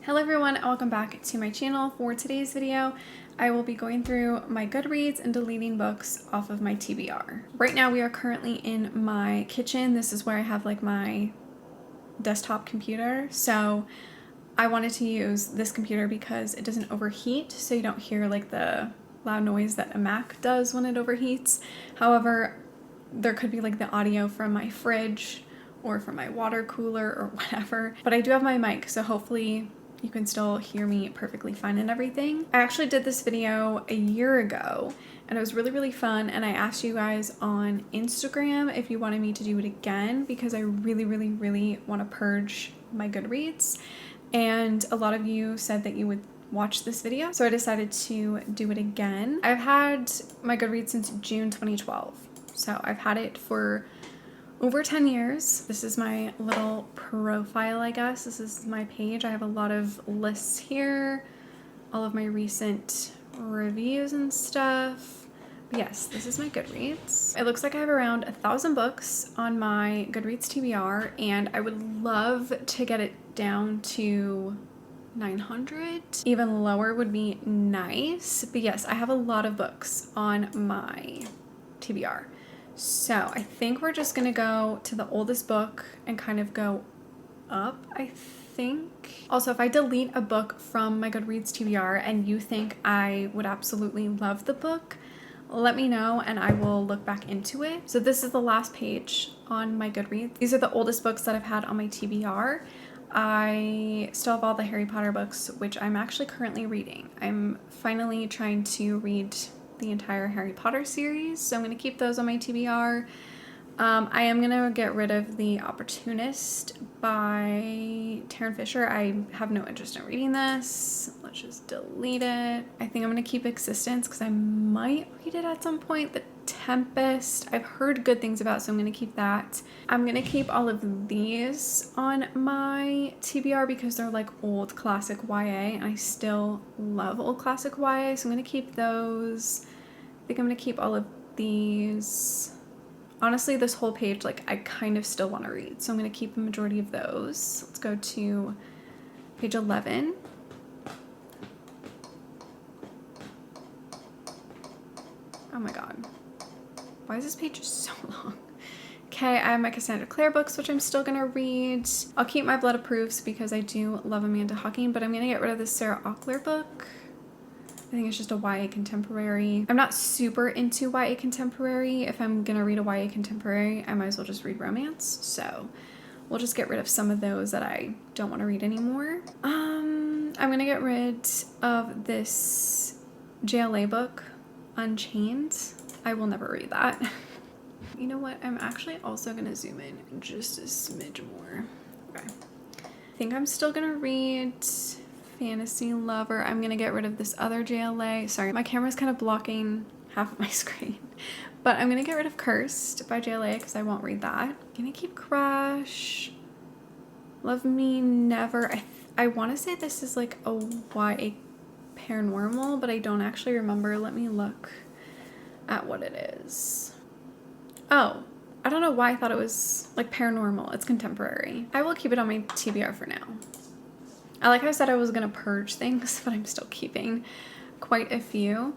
Hello everyone and welcome back to my channel. For today's video, I will be going through my Goodreads and deleting books off of my TBR. Right now we are currently in my kitchen. This is where I have like my desktop computer. So I wanted to use this computer because it doesn't overheat, so you don't hear like the loud noise that a Mac does when it overheats. However, there could be like the audio from my fridge or from my water cooler or whatever. But I do have my mic, so hopefully you can still hear me perfectly fine and everything. I actually did this video a year ago and it was really fun, and I asked you guys on Instagram if you wanted me to do it again because I really want to purge my Goodreads, and a lot of you said that you would watch this video, so I decided to do it again. I've had my Goodreads since June 2012, so I've had it for over 10 years. This is my little profile, I guess. This is my page. I have a lot of lists here, all of my recent reviews and stuff. But yes, this is my Goodreads. It looks like I have around 1,000 books on my Goodreads TBR, and I would love to get it down to 900. Even lower would be nice. But yes, I have a lot of books on my TBR. So I think we're just gonna go to the oldest book and kind of go up, I think. Also, if I delete a book from my Goodreads TBR and you think I would absolutely love the book, let me know and I will look back into it. So this is the last page on my Goodreads. These are the oldest books that I've had on my TBR. I still have all the Harry Potter books, which I'm actually currently reading. I'm finally trying to read the entire Harry Potter series, so I'm going to keep those on my TBR. I am going to get rid of The Opportunist by Taryn Fisher. I have no interest in reading this. Let's just delete it. I think I'm going to keep Existence because I might read it at some point. The Tempest, I've heard good things about, so I'm going to keep that. I'm going to keep all of these on my TBR because they're like old classic YA, and I still love old classic YA, so I'm going to keep those. I think I'm going to keep all of these. Honestly, this whole page, like, I kind of still want to read, so I'm going to keep the majority of those. Let's go to page 11. Oh my god. Why is this page so long? Okay, I have my Cassandra Clare books, which I'm still going to read. I'll keep my Blood of Proofs because I do love Amanda Hawking, but I'm going to get rid of this Sarah Auckler book. I think it's just a YA contemporary. I'm not super into YA contemporary. If I'm going to read a YA contemporary, I might as well just read romance. So we'll just get rid of some of those that I don't want to read anymore. I'm going to get rid of this JLA book, Unchained. I will never read that. You know what? I'm actually also going to zoom in just a smidge more. Okay. I think I'm still going to read Fantasy Lover. I'm going to get rid of this other JLA. Sorry, my camera's kind of blocking half of my screen. But I'm going to get rid of Cursed by JLA because I won't read that. I'm going to keep Crash. Love Me Never. I want to say this is like a YA paranormal, but I don't actually remember. Let me look at what it is. Oh, I don't know why I thought it was like paranormal. It's contemporary. I will keep it on my TBR for now. I like how I said I was gonna purge things, but I'm still keeping quite a few.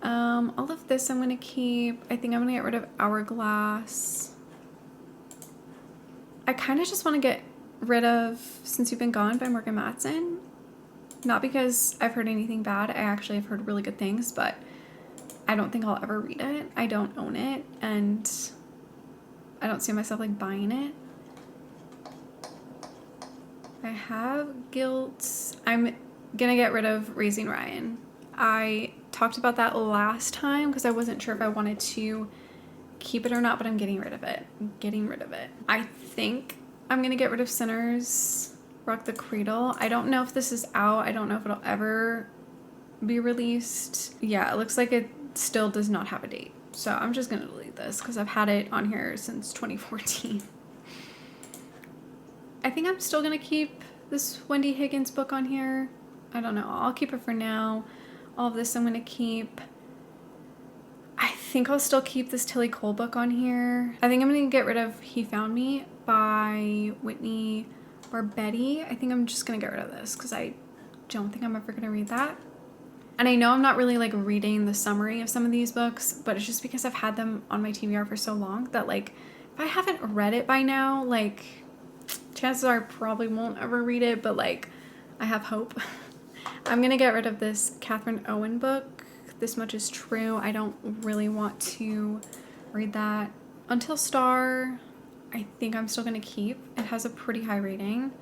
All of this I'm gonna keep. I think I'm gonna get rid of Hourglass. I kind of just want to get rid of Since You've Been Gone by Morgan Matson. Not because I've heard anything bad. I actually have heard really good things, but I don't think I'll ever read it. I don't own it, and I don't see myself like buying it. I have Guilt. I'm gonna get rid of Raising Ryan. I talked about that last time because I wasn't sure if I wanted to keep it or not, but I'm getting rid of it. I'm getting rid of it. I think I'm gonna get rid of Sinners Rock the Cradle. I don't know if this is out. I don't know if it'll ever be released. Yeah, it looks like it still does not have a date. So I'm just gonna delete this because I've had it on here since 2014. I think I'm still gonna keep this Wendy Higgins book on here. I don't know. I'll keep it for now. All of this I'm gonna keep. I think I'll still keep this Tilly Cole book on here. I think I'm gonna get rid of He Found Me by Whitney Barbetti. I think I'm just gonna get rid of this because I don't think I'm ever gonna read that. And I know I'm not really like reading the summary of some of these books, but it's just because I've had them on my TBR for so long that like if I haven't read it by now, like chances are I probably won't ever read it, but like I have hope. I'm gonna get rid of this Catherine Owen book, This Much Is True. I don't really want to read that. Until Star, I think I'm still gonna keep. It has a pretty high rating.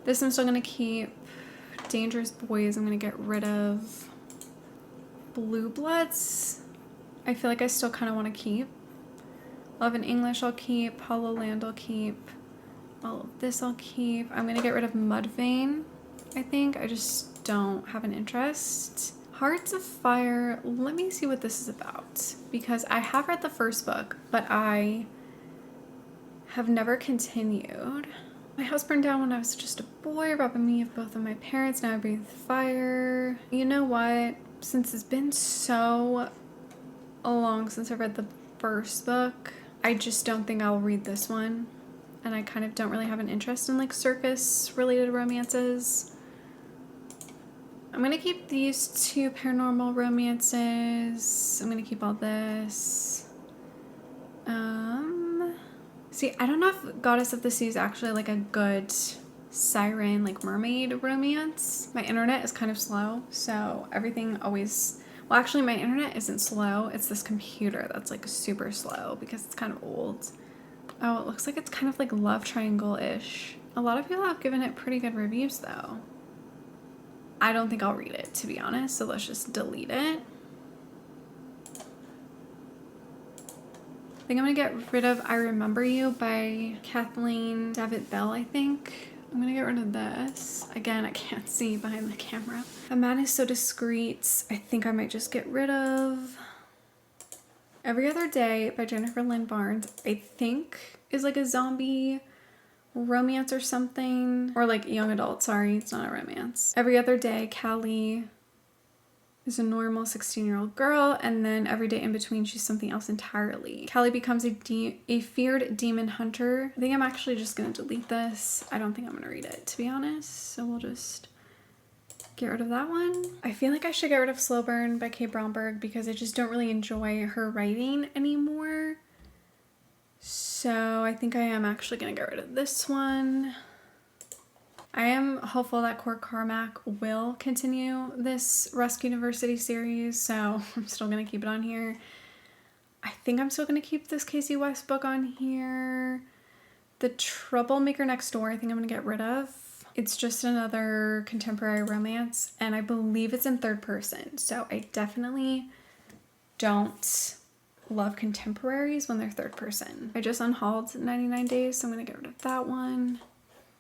This I'm still gonna keep. Dangerous Boys I'm gonna get rid of. Blue Bloods, I feel like I still kind of want to keep. Love in English I'll keep. Hollow Land I'll keep. All of this I'll keep. I'm gonna get rid of Mudvayne, I think. I just don't have an interest. Hearts of Fire, let me see what this is about, because I have read the first book, but I have never continued. My house burned down when I was just a boy, robbing me of both of my parents. Now I breathe fire. You know what? Since it's been so long since I read the first book, I just don't think I'll read this one. And I kind of don't really have an interest in like circus-related romances. I'm gonna keep these two paranormal romances. I'm gonna keep all this. See, I don't know if Goddess of the Sea is actually like a good siren, like mermaid romance. My internet is kind of slow, so everything always, well actually my internet isn't slow, it's this computer that's like super slow because it's kind of old. Oh, it looks like it's kind of like love triangle-ish. A lot of people have given it pretty good reviews though. I don't think I'll read it, to be honest, so let's just delete it. I think I'm gonna get rid of I Remember You by Kathleen Davitt Bell, I think. I'm gonna get rid of this. Again, I can't see behind the camera. A Man Is So Discreet, I think I might just get rid of. Every Other Day by Jennifer Lynn Barnes, I think is like a zombie romance or something. Or like young adult, sorry, it's not a romance. Every Other Day, Callie is a normal 16-year-old girl, and then every day in between she's something else entirely. Callie becomes a feared demon hunter. I think I'm actually just gonna delete this. I don't think I'm gonna read it, to be honest, so we'll just get rid of that one. I feel like I should get rid of Slow Burn by Kay Bromberg because I just don't really enjoy her writing anymore. So I think I am actually gonna get rid of this one. I am hopeful that Core Carmack will continue this Rescue University series, so I'm still going to keep it on here. I think I'm still going to keep this Casey West book on here. The Troublemaker Next Door, I think I'm going to get rid of. It's just another contemporary romance, and I believe it's in third person, so I definitely don't love contemporaries when they're third person. I just unhauled 99 Days, so I'm going to get rid of that one.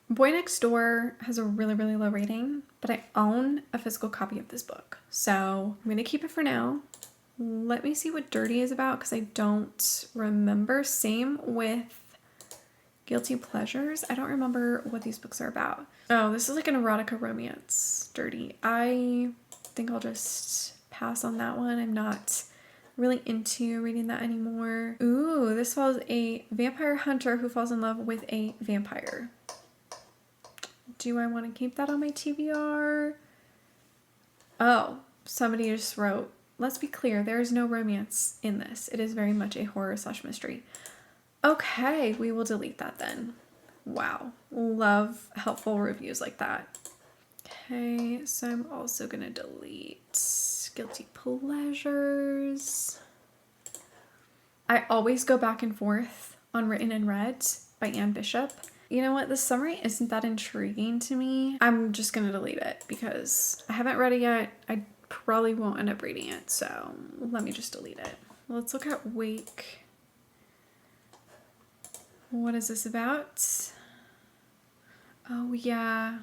Boy Next Door has a really, really low rating, but I own a physical copy of this book, so I'm going to keep it for now. Let me see what Dirty is about because I don't remember. Same with Guilty Pleasures. I don't remember what these books are about. Oh, this is like an erotica romance, Dirty. I think I'll just pass on that one. I'm not really into reading that anymore. Ooh, this follows a vampire hunter who falls in love with a vampire. Do I want to keep that on my TBR? Oh, somebody just wrote, let's be clear, there is no romance in this. It is very much a horror/mystery. Okay, we will delete that then. Wow, love helpful reviews like that. Okay, so I'm also gonna delete Guilty Pleasures. I always go back and forth on Written and Read by Anne Bishop. You know what? The summary isn't that intriguing to me. I'm just gonna delete it because I haven't read it yet. I probably won't end up reading it, so let me just delete it. Let's look at Wake. What is this about? Oh yeah.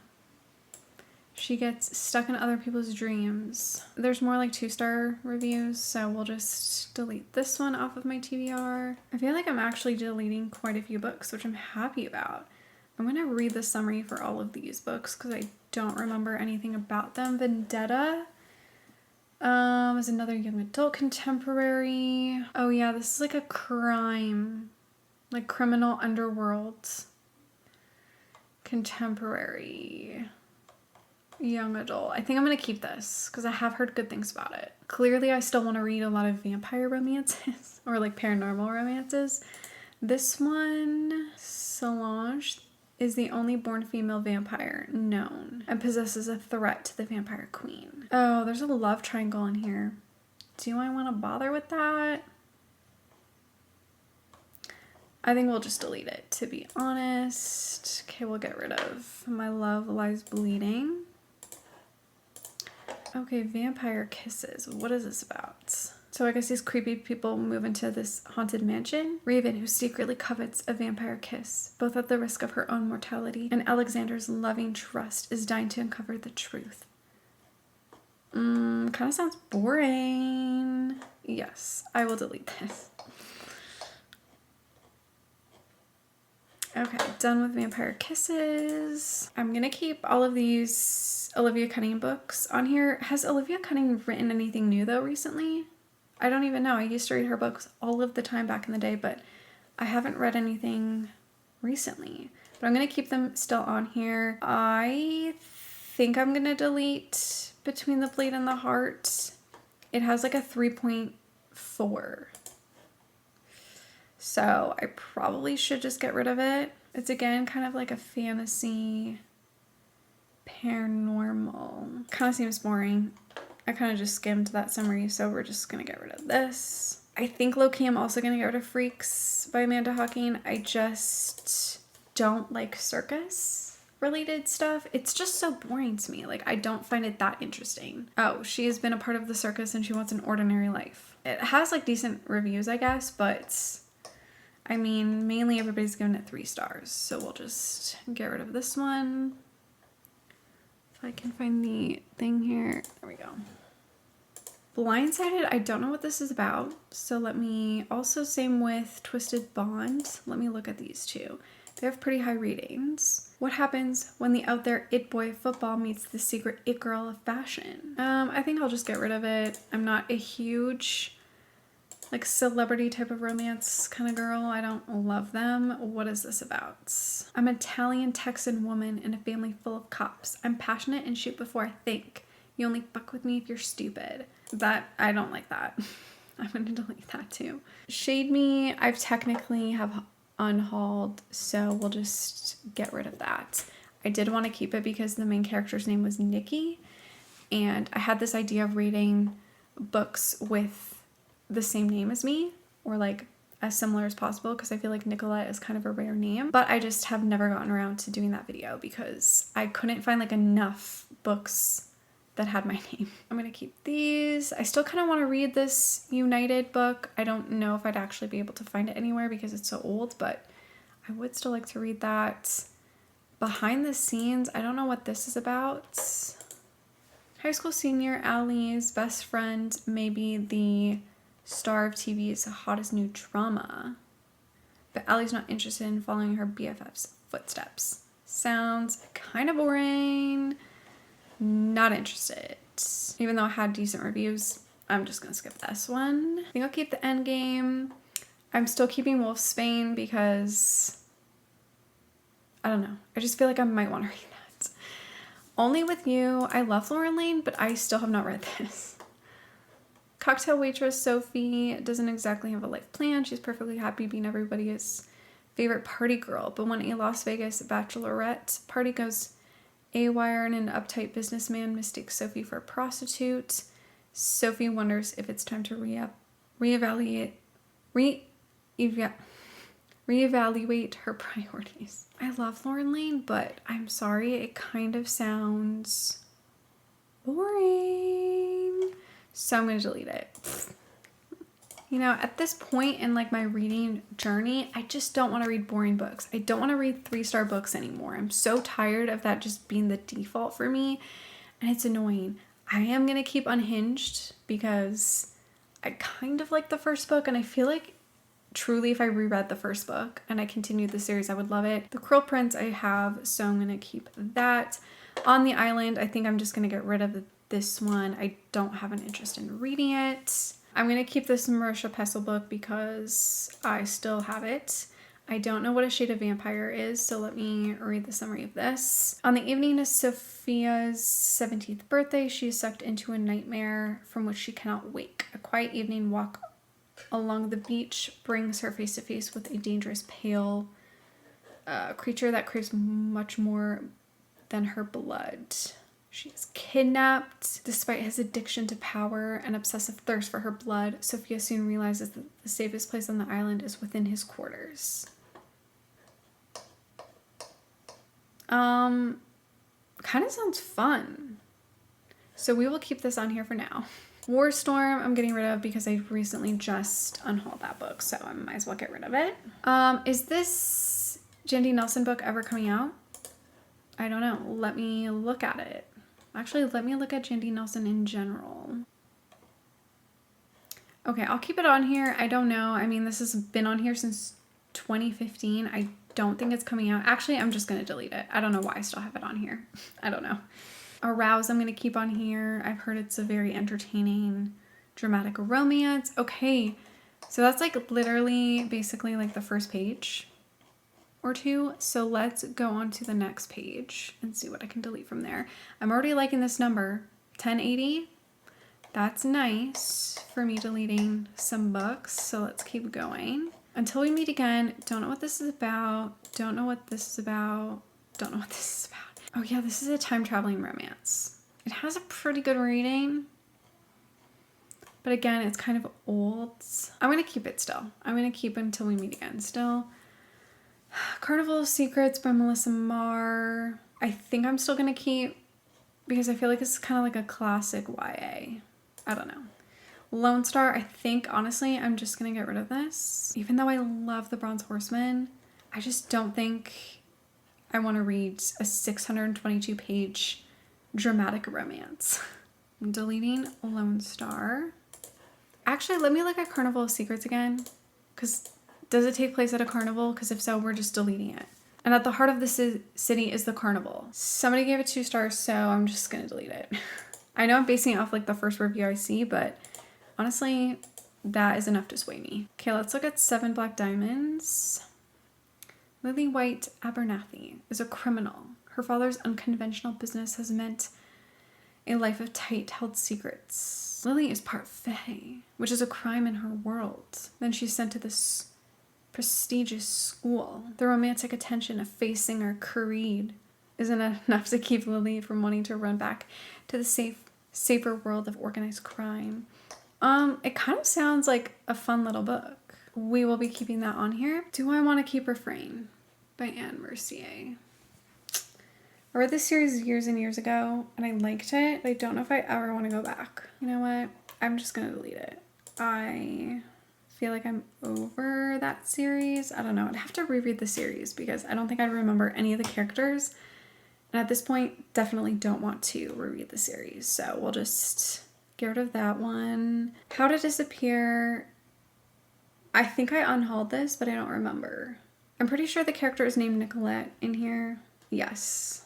She gets stuck in other people's dreams. There's more like 2-star reviews, so we'll just delete this one off of my TBR. I feel like I'm actually deleting quite a few books, which I'm happy about. I'm gonna read the summary for all of these books because I don't remember anything about them. Vendetta is another young adult contemporary. Oh yeah, this is like a crime, like criminal underworld contemporary, young adult. I think I'm going to keep this because I have heard good things about it. Clearly, I still want to read a lot of vampire romances or like paranormal romances. This one, Solange, is the only born female vampire known and possesses a threat to the vampire queen. Oh, there's a love triangle in here. Do I want to bother with that? I think we'll just delete it, to be honest. Okay, we'll get rid of My Love Lies Bleeding. Okay, vampire kisses. What is this about? So I guess these creepy people move into this haunted mansion. Raven, who secretly covets a vampire kiss, both at the risk of her own mortality and Alexander's loving trust, is dying to uncover the truth. Kind of sounds boring. Yes, I will delete this. Okay, done with vampire kisses. I'm gonna keep all of these Olivia Cunning books on here. Has Olivia Cunning written anything new though recently? I don't even know. I used to read her books all of the time back in the day, but I haven't read anything recently. But I'm going to keep them still on here. I think I'm going to delete Between the Blade and the Heart. It has like a 3.4. So I probably should just get rid of it. It's again kind of like a fantasy paranormal. Kind of seems boring. I kind of just skimmed that summary, so we're just going to get rid of this. I think low-key I'm also going to get rid of Freaks by Amanda Hocking. I just don't like circus-related stuff. It's just so boring to me. Like, I don't find it that interesting. Oh, she has been a part of the circus and she wants an ordinary life. It has, like, decent reviews, I guess, but I mean, mainly everybody's giving it 3 stars, so we'll just get rid of this one. I can find the thing here. There we go. Blindsided, I don't know what this is about. So let me, also same with Twisted Bond. Let me look at these two. They have pretty high ratings. What happens when the out there it boy of football meets the secret it girl of fashion? I think I'll just get rid of it. I'm not a huge like celebrity type of romance kind of girl. I don't love them. What is this about? I'm an Italian Texan woman in a family full of cops. I'm passionate and shoot before I think. You only fuck with me if you're stupid. That, I don't like that. I'm gonna delete that too. Shade Me, I've technically have unhauled, so we'll just get rid of that. I did want to keep it because the main character's name was Nikki, and I had this idea of reading books with the same name as me, or like as similar as possible, because I feel like Nicolette is kind of a rare name, but I just have never gotten around to doing that video because I couldn't find like enough books that had my name. I'm gonna keep these. I still kind of want to read this United book. I don't know if I'd actually be able to find it anywhere because it's so old, but I would still like to read that. Behind the Scenes, I don't know what this is about. High school senior Allie's best friend may be the star of TV's hottest new drama, but Allie's not interested in following her BFF's footsteps. Sounds kind of boring. Not interested. Even though I had decent reviews, I'm just gonna skip this one. I think I'll keep the Endgame. I'm still keeping Wolfsbane because I don't know. I just feel like I might want to read that. Only With You. I love Lauren Lane, but I still have not read this. Cocktail waitress Sophie doesn't exactly have a life plan. She's perfectly happy being everybody's favorite party girl, but when a Las Vegas bachelorette party goes AWire and an uptight businessman mistakes Sophie for a prostitute, Sophie wonders if it's time to reevaluate her priorities. I love Lauren Lane, but I'm sorry, it kind of sounds boring. So I'm going to delete it. You know, at this point in like my reading journey, I just don't want to read boring books. I don't want to read 3-star books anymore. I'm so tired of that just being the default for me, and it's annoying. I am going to keep Unhinged because I kind of like the first book, and I feel like truly if I reread the first book and I continued the series, I would love it. The Cruel Prince I have, so I'm going to keep that. On the Island, I think I'm just going to get rid of this one. I don't have an interest in reading it. I'm going to keep this Marisha Pessl book because I still have it. I don't know what a shade of vampire is, so let me read the summary of this. On the evening of Sophia's 17th birthday, she is sucked into a nightmare from which she cannot wake. A quiet evening walk along the beach brings her face to face with a dangerous pale creature that craves much more than her blood. She is kidnapped. Despite his addiction to power and obsessive thirst for her blood, Sophia soon realizes that the safest place on the island is within his quarters. Kind of sounds fun. So we will keep this on here for now. Warstorm I'm getting rid of because I recently just unhauled that book, so I might as well get rid of it. Is this Jandy Nelson book ever coming out? I don't know. Let me look at it. Actually, let me look at Jandy Nelson in general. Okay, I'll keep it on here. I don't know. I mean, this has been on here since 2015. I don't think it's coming out. Actually, I'm just going to delete it. I don't know why I still have it on here. I don't know. Arouse I'm going to keep on here. I've heard it's a very entertaining dramatic romance. Okay, so that's like literally basically like the first page or two. So let's go on to the next page and see what I can delete from there. I'm already liking this number, 1080. That's nice for me deleting some books. So let's keep going. Until we meet again, don't know what this is about. Don't know what this is about. Don't know what this is about. Oh yeah, this is a time traveling romance. It has a pretty good rating. But again, it's kind of old. I'm going to keep it still. I'm going to keep it until we meet again still. Carnival of Secrets by Melissa Marr. I think I'm still going to keep because I feel like it's kind of like a classic YA. I don't know. Lone Star, I think, honestly, I'm just going to get rid of this. Even though I love The Bronze Horseman, I just don't think I want to read a 622-page dramatic romance. I'm deleting Lone Star. Actually, let me look at Carnival of Secrets again. Because does it take place at a carnival? Because if so, we're just deleting it. And at the heart of the city is the carnival. Somebody gave it 2 stars, so I'm just going to delete it. I know I'm basing it off like the first review I see, but honestly, that is enough to sway me. Okay, let's look at 7 Black Diamonds. Lily White Abernathy is a criminal. Her father's unconventional business has meant a life of tight-held secrets. Lily is part fae, which is a crime in her world. Then she's sent to this prestigious school. The romantic attention of fae singer Creed isn't enough to keep Lily from wanting to run back to the safer world of organized crime. It kind of sounds like a fun little book. We will be keeping that on here. Do I want to keep Refrain by Anne Mercier? I read this series years and years ago and I liked it, but I don't know if I ever want to go back. You know what? I'm just going to delete it. I feel like I'm over that series. I don't know. I'd have to reread the series because I don't think I'd remember any of the characters. And at this point, definitely don't want to reread the series. So we'll just get rid of that one. How to Disappear. I think I unhauled this, but I don't remember. I'm pretty sure the character is named Nicolette in here. Yes.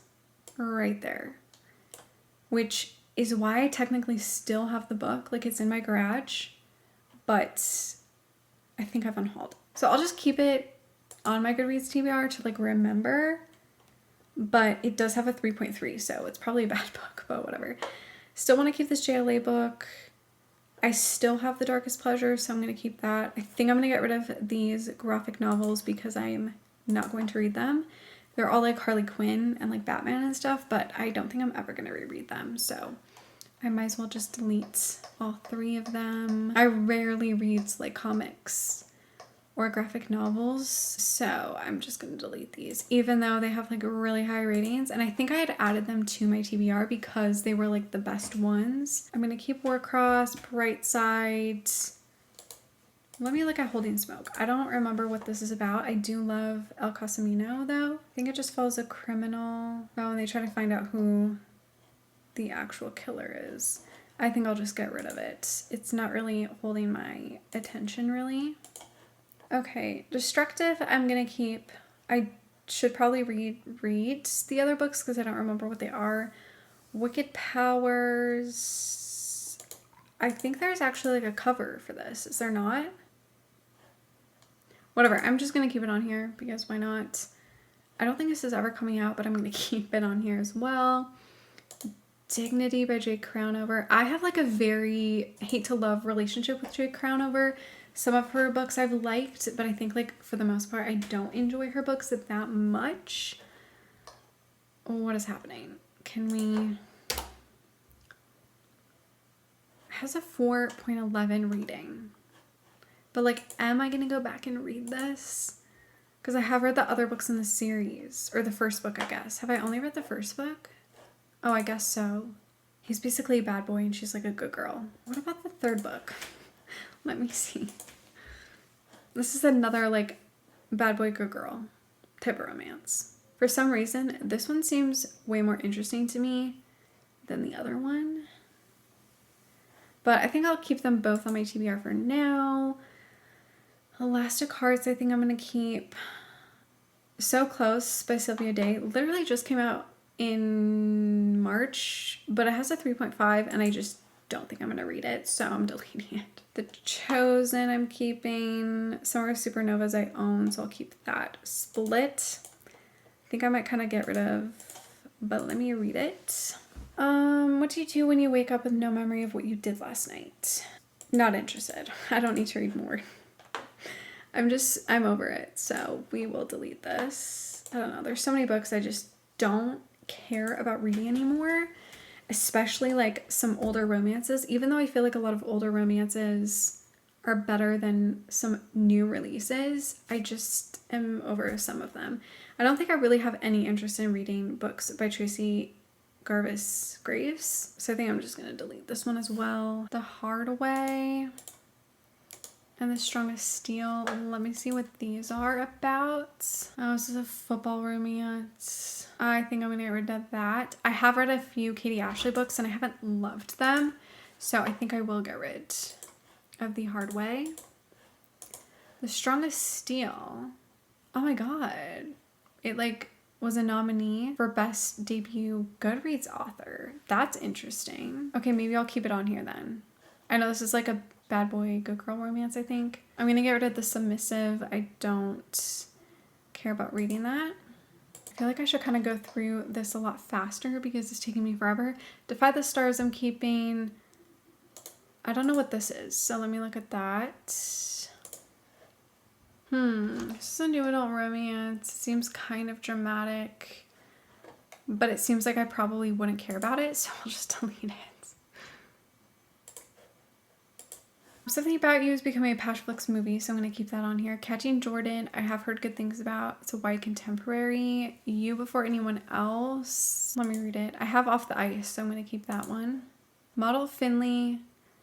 Right there. Which is why I technically still have the book. Like, it's in my garage. But I think I've unhauled. So I'll just keep it on my Goodreads TBR to, like, remember. But it does have a 3.3, so it's probably a bad book, but whatever. Still want to keep this JLA book. I still have The Darkest Pleasure, so I'm going to keep that. I think I'm going to get rid of these graphic novels because I'm not going to read them. They're all like Harley Quinn and like Batman and stuff, but I don't think I'm ever going to reread them. So I might as well just delete all 3 of them. I rarely read like comics or graphic novels, so I'm just going to delete these, even though they have like really high ratings. And I think I had added them to my TBR because they were like the best ones. I'm going to keep Warcross, Brightside. Let me look at Holding Smoke. I don't remember what this is about. I do love El Casimino though. I think it just follows a criminal. Oh, and they try to find out who the actual killer is. I think I'll just get rid of it. It's not really holding my attention really. Okay, Destructive I'm gonna keep. I should probably read the other books because I don't remember what they are. Wicked Powers. I think there's actually like a cover for this. Is there not? Whatever, I'm just gonna keep it on here because why not? I don't think this is ever coming out, but I'm gonna keep it on here as well. Dignity by Jake Crownover. I have like a very hate to love relationship with Jake Crownover. Some of her books I've liked, but I think like for the most part I don't enjoy her books that much. What is happening? Can we... It has a 4.11 reading. But like, am I gonna go back and read this? Because I have read the other books in the series. Or the first book, I guess. Have I only read the first book? Oh, I guess so. He's basically a bad boy and she's like a good girl. What about the third book? Let me see. This is another like bad boy, good girl type of romance. For some reason, this one seems way more interesting to me than the other one. But I think I'll keep them both on my TBR for now. Elastic Hearts, I think I'm going to keep. So Close by Sylvia Day. Literally just came out in March, but it has a 3.5 and I just don't think I'm going to read it, so I'm deleting it. The Chosen I'm keeping. Summer of Supernovas I own, so I'll keep that. Split, I think I might kind of get rid of, but let me read it. What do you do when you wake up with no memory of what you did last night? Not interested. I don't need to read more. I'm over it, so we will delete this. I don't know, there's so many books I just don't care about reading anymore, especially like some older romances, even though I feel like a lot of older romances are better than some new releases. I just am over some of them. I don't think I really have any interest in reading books by Tracy Garvis Graves, so I think I'm just going to delete this one as well. The Hard Way and The Strongest Steel. Let me see what these are about. Oh, this is a football romance. I think I'm going to get rid of that. I have read a few Katie Ashley books and I haven't loved them, so I think I will get rid of The Hard Way. The Strongest Steel. Oh my god. It like was a nominee for Best Debut Goodreads Author. That's interesting. Okay, maybe I'll keep it on here then. I know this is like a bad boy, good girl romance, I think. I'm going to get rid of The Submissive. I don't care about reading that. I feel like I should kind of go through this a lot faster because it's taking me forever. Defy the Stars I'm keeping. I don't know what this is, so let me look at that. This is a new adult romance. It seems kind of dramatic, but it seems like I probably wouldn't care about it, so I'll just delete it. Something About You is becoming a Passionflix movie, so I'm going to keep that on here. Catching Jordan, I have heard good things about. It's a YA contemporary. You Before Anyone Else. Let me read it. I have Off the Ice, so I'm going to keep that one. Model Finley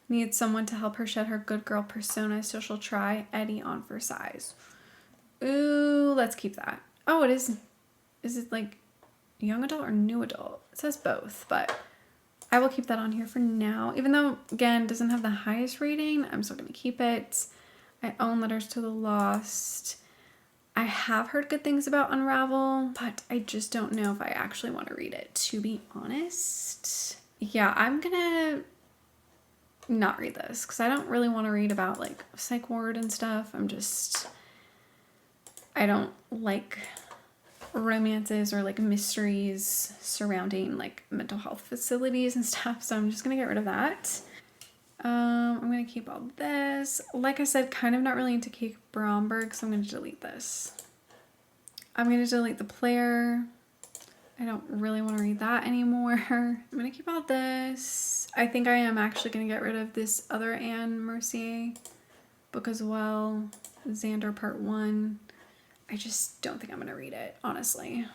needs someone to help her shed her good girl persona, so she'll try Eddie on for size. Ooh, let's keep that. Oh, it is. Is it like young adult or new adult? It says both, but I will keep that on here for now. Even though, again, doesn't have the highest rating, I'm still going to keep it. I own Letters to the Lost. I have heard good things about Unravel, but I just don't know if I actually want to read it, to be honest. Yeah, I'm going to not read this because I don't really want to read about like psych ward and stuff. I don't like romances or like mysteries surrounding like mental health facilities and stuff, so I'm just gonna get rid of that. I'm gonna keep all this. Like I said, kind of not really into Kate Bromberg, so I'm gonna delete this. I'm gonna delete The Player. I don't really want to read that anymore. I'm gonna keep all this. I think I am actually gonna get rid of this other Anne Mercier book as well, Xander Part 1. I just don't think I'm going to read it, honestly.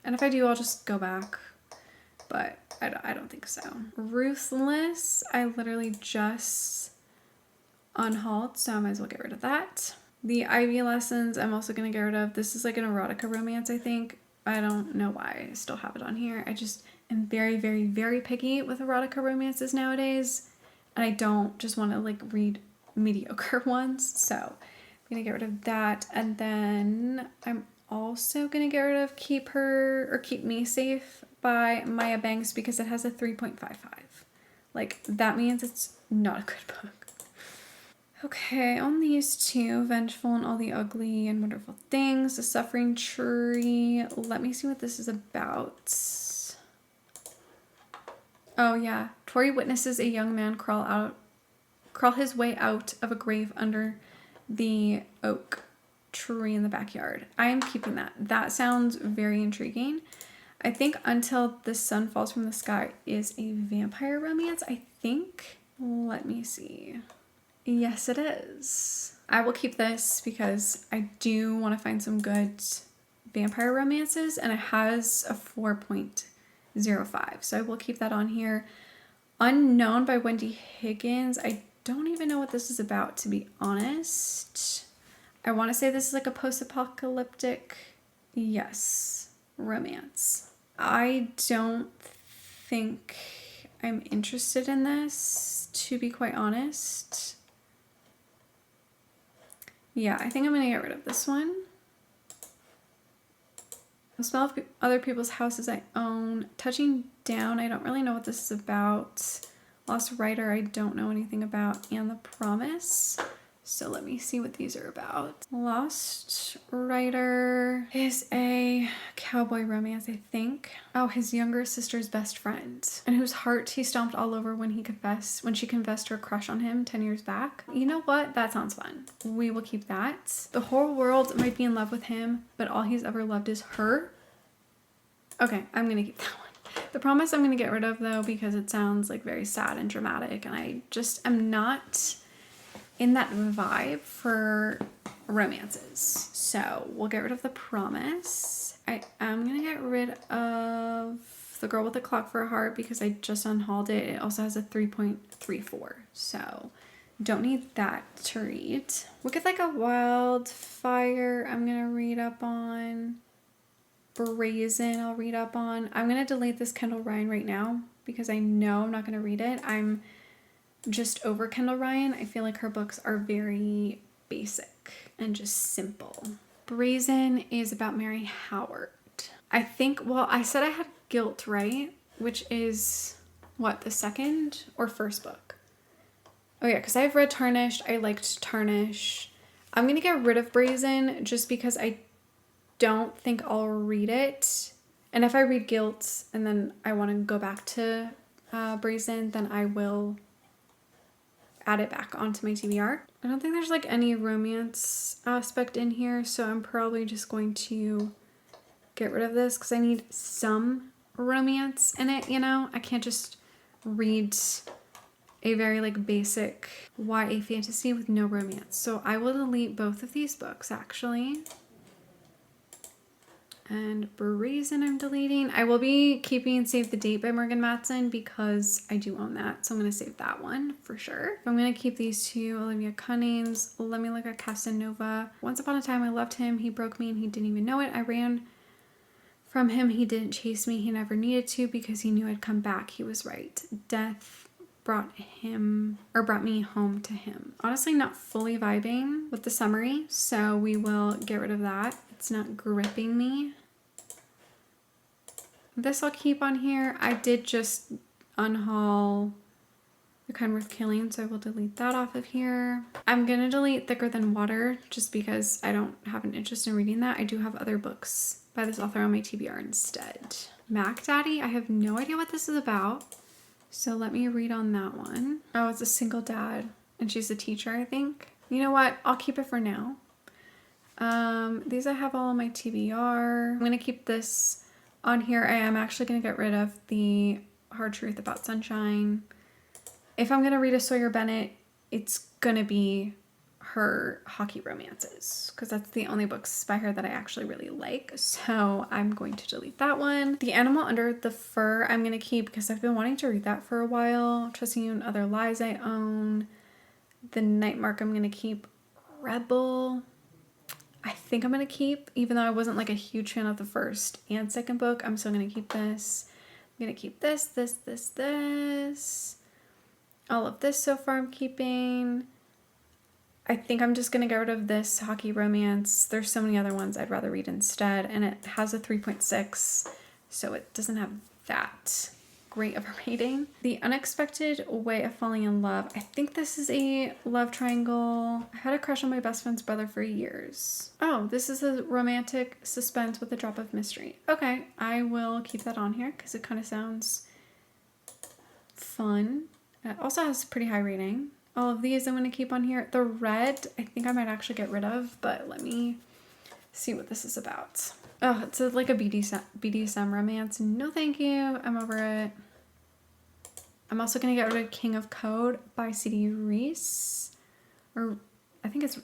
And if I do, I'll just go back. But I don't think so. Ruthless, I literally just unhauled, so I might as well get rid of that. The Ivy Lessons, I'm also going to get rid of. This is like an erotica romance, I think. I don't know why I still have it on here. I just am very, very, very picky with erotica romances nowadays. And I don't just want to like read mediocre ones, so I'm gonna get rid of that. And then I'm also gonna get rid of Keep Me Safe by Maya Banks because it has a 3.55. Like, that means it's not a good book. Okay, on these two, Vengeful and All the Ugly and Wonderful Things, The Suffering Tree. Let me see what this is about. Oh yeah, Tori witnesses a young man crawl his way out of a grave under the oak tree in the backyard. I am keeping that. That sounds very intriguing. I think Until the Sun Falls from the Sky is a vampire romance, I think. Let me see. Yes, it is. I will keep this because I do want to find some good vampire romances, and it has a 4.05, so I will keep that on here. Unknown by Wendy Higgins. I don't even know what this is about, to be honest. I want to say this is like a post-apocalyptic, yes, romance. I don't think I'm interested in this, to be quite honest. Yeah, I think I'm going to get rid of this one. The Smell of Other People's Houses I Own. Touching Down, I don't really know what this is about. Lost Rider, I don't know anything about. And The Promise. So let me see what these are about. Lost Rider is a cowboy romance, I think. Oh, his younger sister's best friend, and whose heart he stomped all over when she confessed her crush on him 10 years back. You know what? That sounds fun. We will keep that. The whole world might be in love with him, but all he's ever loved is her. Okay, I'm gonna keep that one. The Promise I'm gonna get rid of though, because it sounds like very sad and dramatic, and I just am not in that vibe for romances. So we'll get rid of The Promise. I am gonna get rid of The Girl with the Clock for a Heart because I just unhauled it. It also has a 3.34, so don't need that to read. Wicked Like a Wildfire I'm gonna read up on. Brazen I'll read up on. I'm gonna delete this Kendall Ryan right now because I know I'm not gonna read it. I'm just over Kendall Ryan. I feel like her books are very basic and just simple. Brazen is about Mary Howard. I think, well, I said I had Guilt, right? Which is, what, the second or first book? Oh yeah, because I've read Tarnished. I liked Tarnish. I'm going to get rid of Brazen just because I don't think I'll read it. And if I read Guilt and then I want to go back to Brazen, then I will add it back onto my TBR. I don't think there's like any romance aspect in here, so I'm probably just going to get rid of this because I need some romance in it, you know? I can't just read a very like basic YA fantasy with no romance. So I will delete both of these books actually. And Brazen I'm deleting. I will be keeping Save the Date by Morgan Matson because I do own that. So I'm going to save that one for sure. I'm going to keep these two. Olivia Cunnings. Let me look at Casanova. Once upon a time I loved him. He broke me and he didn't even know it. I ran from him. He didn't chase me. He never needed to because he knew I'd come back. He was right. Death brought me home to him. Honestly, not fully vibing with the summary, so we will get rid of that. It's not gripping me. This I'll keep on here. I did just unhaul The Kind Worth Killing, so I will delete that off of here. I'm gonna delete Thicker Than Water just because I don't have an interest in reading that. I do have other books by this author on my TBR instead. Mac Daddy, I have no idea what this is about. So let me read on that one. Oh, it's a single dad and she's a teacher, I think. You know what? I'll keep it for now. These I have all on my TBR. I'm going to keep this on here. I am actually going to get rid of The Hard Truth About Sunshine. If I'm going to read a Sawyer Bennett, it's going to be her hockey romances because that's the only books by her that I actually really like. So I'm going to delete that one. The Animal Under the Fur I'm going to keep because I've been wanting to read that for a while. Trusting You and Other Lies I own. The Night Mark I'm going to keep. Rebel I think I'm going to keep, even though I wasn't like a huge fan of the first and second book. I'm still going to keep this. I'm going to keep this. All of this so far I'm keeping. I think I'm just going to get rid of this hockey romance. There's so many other ones I'd rather read instead, and it has a 3.6, so it doesn't have that great of a rating. The Unexpected Way of Falling in Love. I think this is a love triangle. I had a crush on my best friend's brother for years. Oh, this is a romantic suspense with a drop of mystery. Okay, I will keep that on here because it kind of sounds fun. It also has a pretty high rating. All of these I'm going to keep on here. The red, I think I might actually get rid of, but let me see what this is about. Oh, it's like a BDSM romance. No, thank you. I'm over it. I'm also going to get rid of King of Code by C.D. Reese. Or I think it's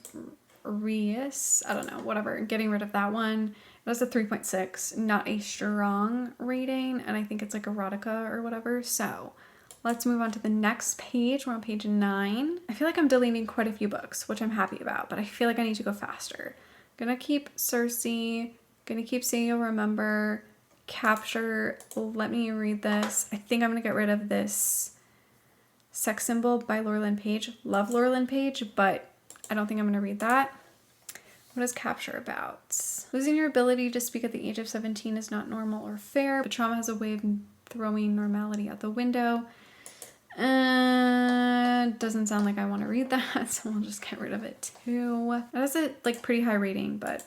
Reese. I don't know. Whatever. Getting rid of that one. It has a 3.6. Not a strong rating. And I think it's like erotica or whatever. So let's move on to the next page. We're on page 9. I feel like I'm deleting quite a few books, which I'm happy about. But I feel like I need to go faster. Gonna keep Circe. Gonna keep Say You'll Remember. Capture. Let me read this. I think I'm gonna get rid of this Sex Symbol by Laura Lynn Page. Love Laura Lynn Page, but I don't think I'm gonna read that. What is Capture about? Losing your ability to speak at the age of 17 is not normal or fair, but trauma has a way of throwing normality out the window. Doesn't sound like I want to read that, so we'll just get rid of it too. It has a like pretty high rating, but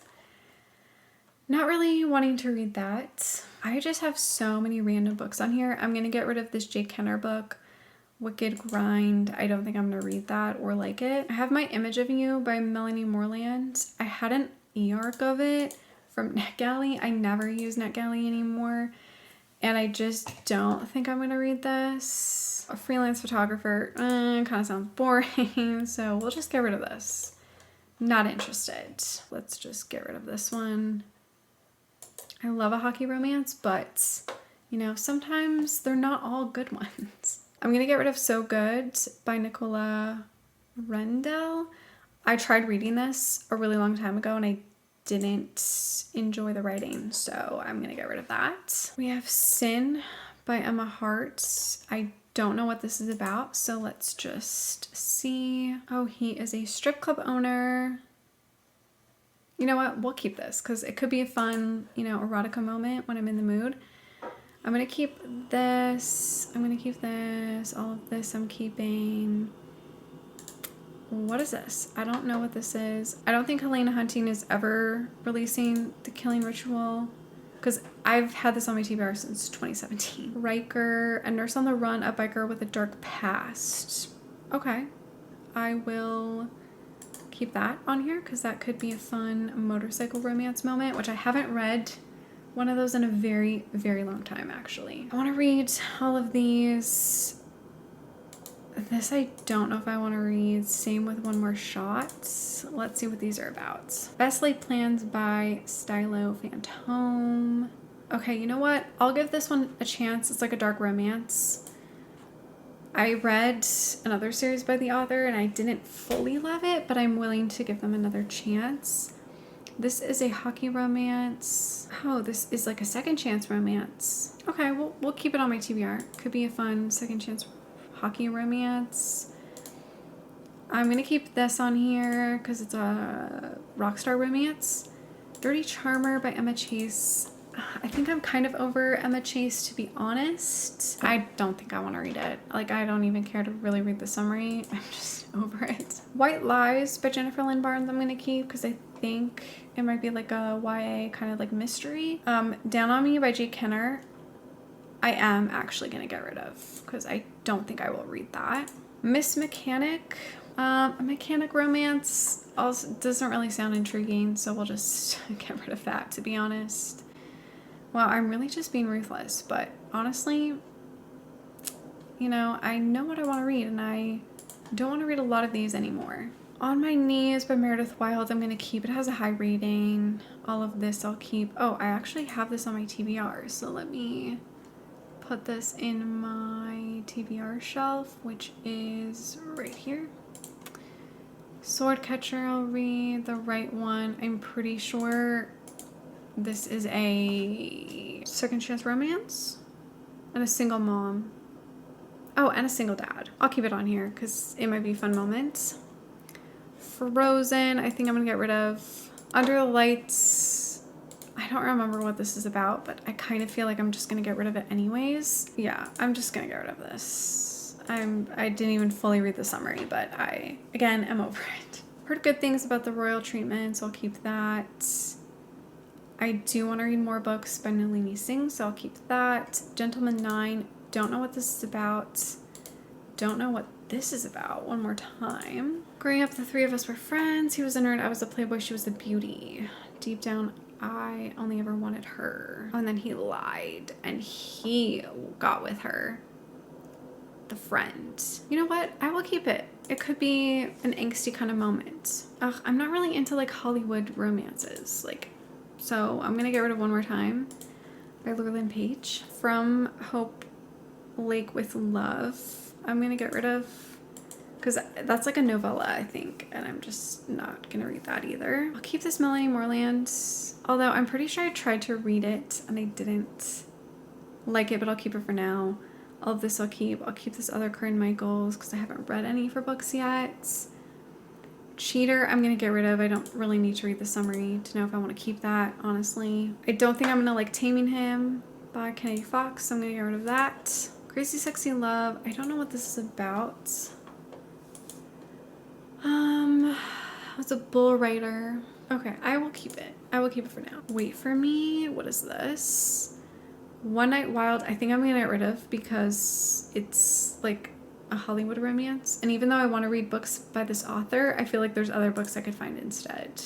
not really wanting to read that. I just have so many random books on here. I'm gonna get rid of this Jake Kenner book, Wicked Grind. I don't think I'm gonna read that or like it. I have My Image of You by Melanie Moreland. I had an e-arc of it from NetGalley. I never use NetGalley anymore, and I just don't think I'm gonna read this. A freelance photographer, kind of sounds boring, so we'll just get rid of this. Not interested. Let's just get rid of this one. I love a hockey romance, but you know, sometimes they're not all good ones. I'm gonna get rid of So Good by Nicola Rendell. I tried reading this a really long time ago and I didn't enjoy the writing, so I'm gonna get rid of that. We have Sin by Emma Hart. I don't know what this is about, so let's just see. Oh, he is a strip club owner. You know what? We'll keep this because it could be a fun, you know, erotica moment when I'm in the mood. I'm gonna keep this. I'm gonna keep this. All of this I'm keeping. What is this? I don't know what this is. I don't think Helena Hunting is ever releasing The Killing Ritual, because I've had this on my TBR since 2017. Riker, a nurse on the run, a biker with a dark past. Okay, I will keep that on here because that could be a fun motorcycle romance moment, which I haven't read one of those in a very, very long time, actually. I want to read all of these. This I don't know if I want to read. Same with One More Shot. Let's see what these are about. Best Laid Plans by Stylo Fantome. Okay, you know what? I'll give this one a chance. It's like a dark romance. I read another series by the author and I didn't fully love it, but I'm willing to give them another chance. This is a hockey romance. Oh, this is like a second chance romance. Okay, we'll keep it on my TBR. Could be a fun second chance hockey romance. I'm gonna keep this on here because it's a rockstar romance. Dirty Charmer by Emma Chase. I think I'm kind of over Emma Chase, to be honest. I don't think I want to read it. Like, I don't even care to really read the summary. I'm just over it. White Lies by Jennifer Lynn Barnes I'm gonna keep because I think it might be like a YA kind of like mystery. Down on Me by Jake Kenner. I am actually gonna get rid of because I don't think I will read that. Miss Mechanic, a mechanic romance, also doesn't really sound intriguing, so we'll just get rid of that, to be honest. Wow, I'm really just being ruthless, but honestly, you know, I know what I want to read and I don't want to read a lot of these anymore. On My Knees by Meredith Wild, I'm gonna keep. It has a high rating. All of this I'll keep. Oh, I actually have this on my TBR, so let me put this in my TBR shelf, which is right here. Swordcatcher I'll read. The Right One, I'm pretty sure this is a second chance romance. And a single mom. Oh, and a single dad. I'll keep it on here because it might be a fun moment. Frozen, I think I'm gonna get rid of. Under the Lights, I I don't remember what this is about, but I kind of feel like I'm just gonna get rid of it anyways. Yeah, I'm just gonna get rid of this. I didn't even fully read the summary, but I, again, am over it. Heard good things about the royal treatment, so I'll keep that. I do want to read more books by Nalini Singh, so I'll keep that. Gentleman 9, don't know what this is about. Don't know what this is about. One more time. Growing up, the three of us were friends. He was a nerd, I was a playboy, she was a beauty. Deep down, I only ever wanted her. Oh, and then he lied, and he got with her. The friend. You know what? I will keep it. It could be an angsty kind of moment. Ugh, I'm not really into like Hollywood romances. Like, so I'm gonna get rid of One More Time by Lurlyn Page. From Hope Lake with Love, I'm gonna get rid of, because that's like a novella, I think, and I'm just not gonna read that either. I'll keep this Melanie Moorland, although I'm pretty sure I tried to read it and I didn't like it, but I'll keep it for now. All of this I'll keep. I'll keep this other Corinne Michaels because I haven't read any for books yet. Cheater, I'm going to get rid of. I don't really need to read the summary to know if I want to keep that, honestly. I don't think I'm going to like Taming Him by Kennedy Fox, so I'm going to get rid of that. Crazy Sexy Love, I don't know what this is about. It's a bull rider. Okay, I will keep it. I will keep it for now. Wait for Me, what is this? One Night Wild, I think I'm going to get rid of because it's like a Hollywood romance. And even though I want to read books by this author, I feel like there's other books I could find instead.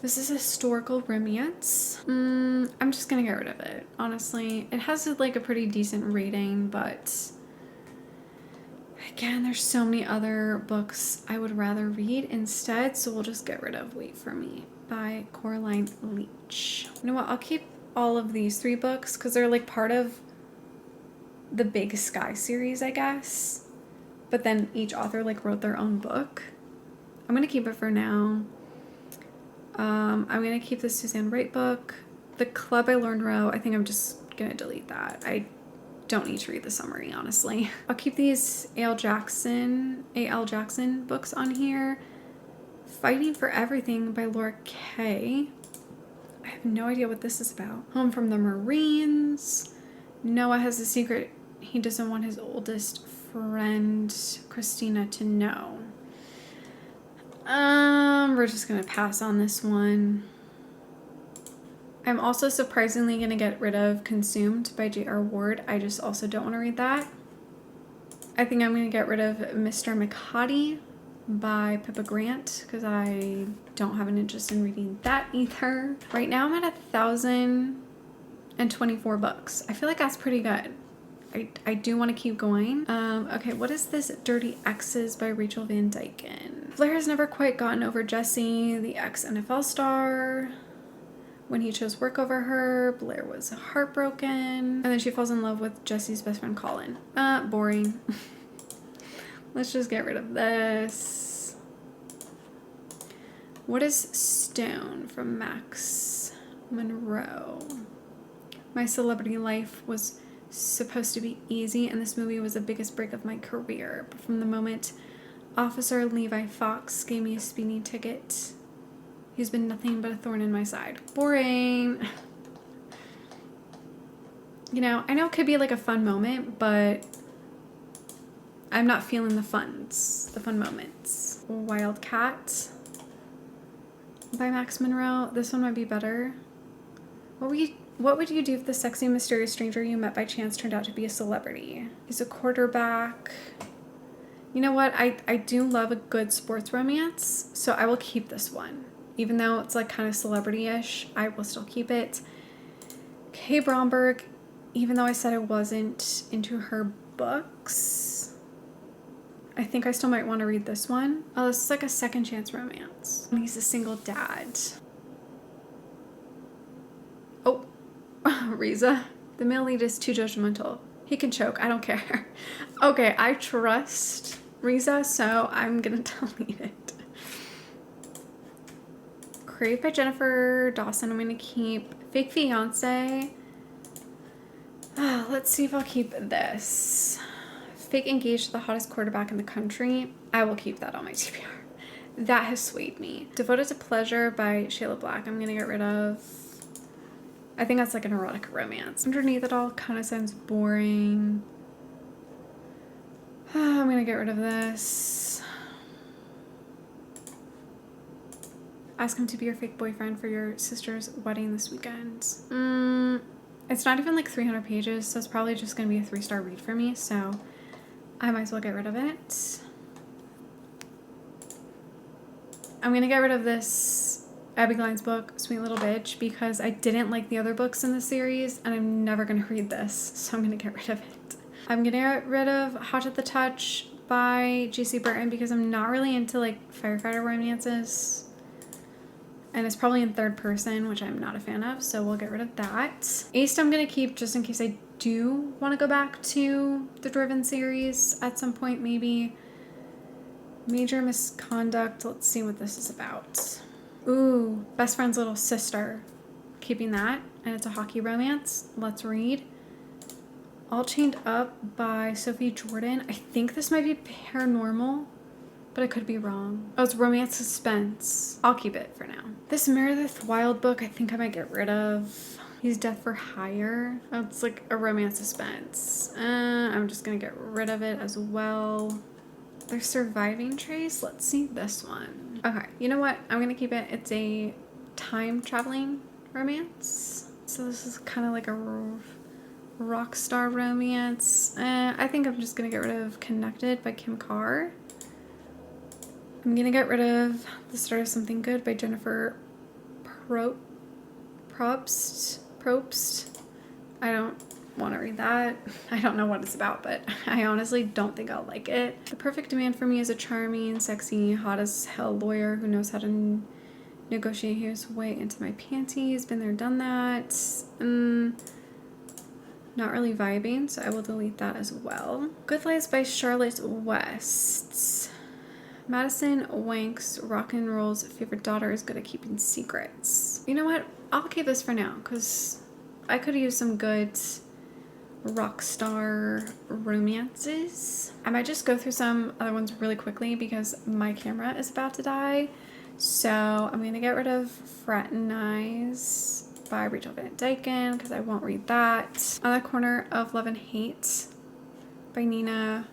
This is a historical romance. I'm just going to get rid of it, honestly. It has like a pretty decent rating, but again, there's so many other books I would rather read instead. So we'll just get rid of Wait for Me by Coraline Leach. You know what? I'll keep all of these 3 books because they're like part of the Big Sky series, I guess, but then each author like wrote their own book. I'm gonna keep it for now. I'm gonna keep the Suzanne Wright book. The Club by Lauren Rowe, I think I'm just gonna delete that. I don't need to read the summary, honestly. I'll keep these A.L. Jackson books on here. Fighting for Everything by Laura Kay. I have no idea what this is about. Home from the Marines. Noah has a secret he doesn't want his oldest friend, Christina, to know. We're just gonna pass on this one. I'm also surprisingly gonna get rid of Consumed by J.R. Ward. I just also don't want to read that. I think I'm gonna get rid of Mr. McHottie by Pippa Grant because I don't have an interest in reading that either. Right now I'm at 1,024 books. I feel like that's pretty good. I do want to keep going. Okay, what is this? Dirty Exes by Rachel Van Dyken. Blair has never quite gotten over Jesse, the ex-NFL star. When he chose work over her, Blair was heartbroken. And then she falls in love with Jesse's best friend, Colin. Boring. Let's just get rid of this. What is Stone from Max Monroe? My celebrity life was supposed to be easy, and this movie was the biggest break of my career. But from the moment Officer Levi Fox gave me a speeding ticket, he's been nothing but a thorn in my side. Boring. You know, I know it could be like a fun moment, but I'm not feeling the fun moments. Wildcat by Max Monroe. This one might be better. What would you do if the sexy, mysterious stranger you met by chance turned out to be a celebrity? He's a quarterback. You know what? I do love a good sports romance, so I will keep this one. Even though it's like kind of celebrity-ish, I will still keep it. Kay Bromberg, even though I said I wasn't into her books, I think I still might want to read this one. Oh, this is like a second chance romance. He's a single dad. Oh, Riza. The male lead is too judgmental. He can choke. I don't care. Okay, I trust Riza, so I'm gonna delete it. Crave by Jennifer Dawson. I'm gonna keep. Fake Fiance. Let's see if I'll keep this. Fake Engaged to the Hottest Quarterback in the Country. I will keep that on my TBR. that has swayed me. Devoted to Pleasure by Shayla Black, I'm gonna get rid of. I think that's like an erotic romance. Underneath It All kind of sounds boring. I'm gonna get rid of this. Ask Him to Be Your Fake Boyfriend for Your Sister's Wedding This Weekend. It's not even like 300 pages, so it's probably just gonna be a 3-star read for me, so I might as well get rid of it. I'm gonna get rid of this Abby Glines book, Sweet Little Bitch, because I didn't like the other books in the series, and I'm never gonna read this, so I'm gonna get rid of it. I'm gonna get rid of Hot at the Touch by J.C. Burton because I'm not really into like firefighter romances. And it's probably in third person, which I'm not a fan of, so we'll get rid of that. Aced I'm gonna keep just in case I do want to go back to the Driven series at some point, maybe. Major Misconduct, let's see what this is about. Ooh, Best Friend's Little Sister. Keeping that, and it's a hockey romance. Let's read. All Chained Up by Sophie Jordan. I think this might be paranormal, but I could be wrong. Oh, it's romance suspense. I'll keep it for now. This Meredith Wild book, I think I might get rid of. He's Death for Hire. Oh, it's like a romance suspense. I'm just gonna get rid of it as well. There's Surviving Trace. Let's see this one. Okay, you know what? I'm gonna keep it. It's a time traveling romance. So this is kind of like a rock star romance. I think I'm just gonna get rid of Connected by Kim Carr. I'm gonna get rid of The Start of Something Good by Jennifer Probst. I don't want to read that. I don't know what it's about, but I honestly don't think I'll like it. The Perfect Man for Me is a charming, sexy, hot as hell lawyer who knows how to negotiate his way into my panties. Been there, done that. Not really vibing, so I will delete that as well. Good Lies by Charlotte West. Madison Wank's rock and roll's favorite daughter is good at keeping secrets. You know what? I'll keep this for now because I could use some good rock star romances. I might just go through some other ones really quickly because my camera is about to die. So I'm going to get rid of Fraternize by Rachel Van Dyken because I won't read that. On the Corner of Love and Hate by Nina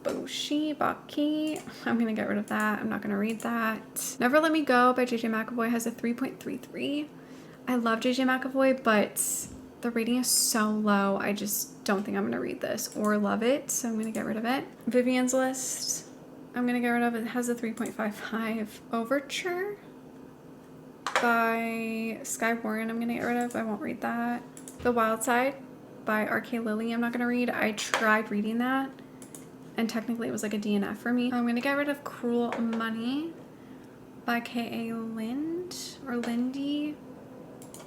Baki. I'm gonna get rid of that. I'm not gonna read that. Never Let Me Go by JJ McAvoy has a 3.33. I love JJ McAvoy, but the rating is so low. I just don't think I'm gonna read this or love it, so I'm gonna get rid of it. Vivian's List, I'm gonna get rid of it. It has a 3.55. Overture by Sky Warren, I'm gonna get rid of. I won't read that. The Wild Side by R.K. Lilly, I'm not gonna read. I tried reading that, and technically it was like a DNF for me. I'm gonna get rid of Cruel Money by K.A. Lind or Lindy.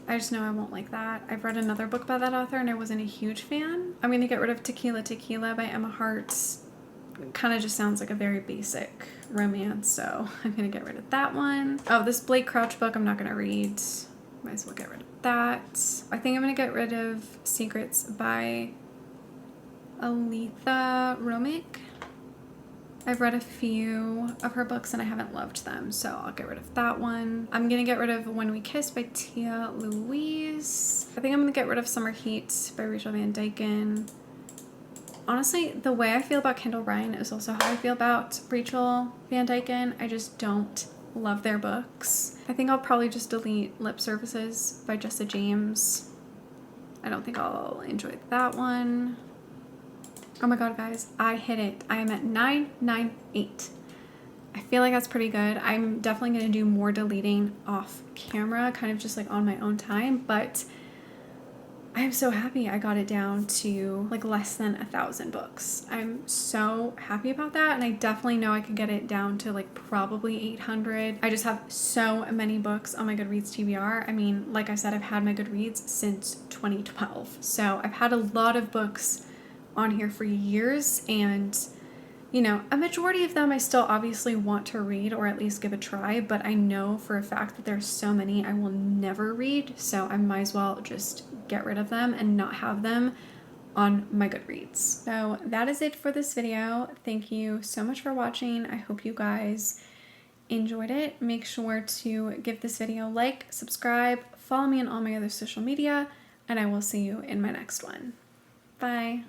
I just know I won't like that. I've read another book by that author and I wasn't a huge fan. I'm gonna get rid of Tequila Tequila by Emma Hart. It kind of just sounds like a very basic romance, so I'm gonna get rid of that one. Oh, this Blake Crouch book I'm not gonna read. Might as well get rid of that. I think I'm gonna get rid of Secrets by Aletha Romick. I've read a few of her books and I haven't loved them, so I'll get rid of that one. I'm gonna get rid of When We Kiss by Tia Louise. I think I'm gonna get rid of Summer Heat by Rachel Van Dyken. Honestly, the way I feel about Kendall Ryan is also how I feel about Rachel Van Dyken. I just don't love their books. I think I'll probably just delete Lip Services by Jessa James. I don't think I'll enjoy that one. Oh my god, guys, I hit it. I am at 998. I feel like that's pretty good. I'm definitely going to do more deleting off camera, kind of just like on my own time, but I am so happy I got it down to like less than 1,000 books. I'm so happy about that, and I definitely know I could get it down to like probably 800. I just have so many books on my Goodreads TBR. I mean, like I said, I've had my Goodreads since 2012, so I've had a lot of books on here for years, and you know, a majority of them I still obviously want to read or at least give a try, but I know for a fact that there's so many I will never read, so I might as well just get rid of them and not have them on my Goodreads. So that is it for this video. Thank you so much for watching. I hope you guys enjoyed it. Make sure to give this video a like, subscribe, follow me on all my other social media, and I will see you in my next one. Bye.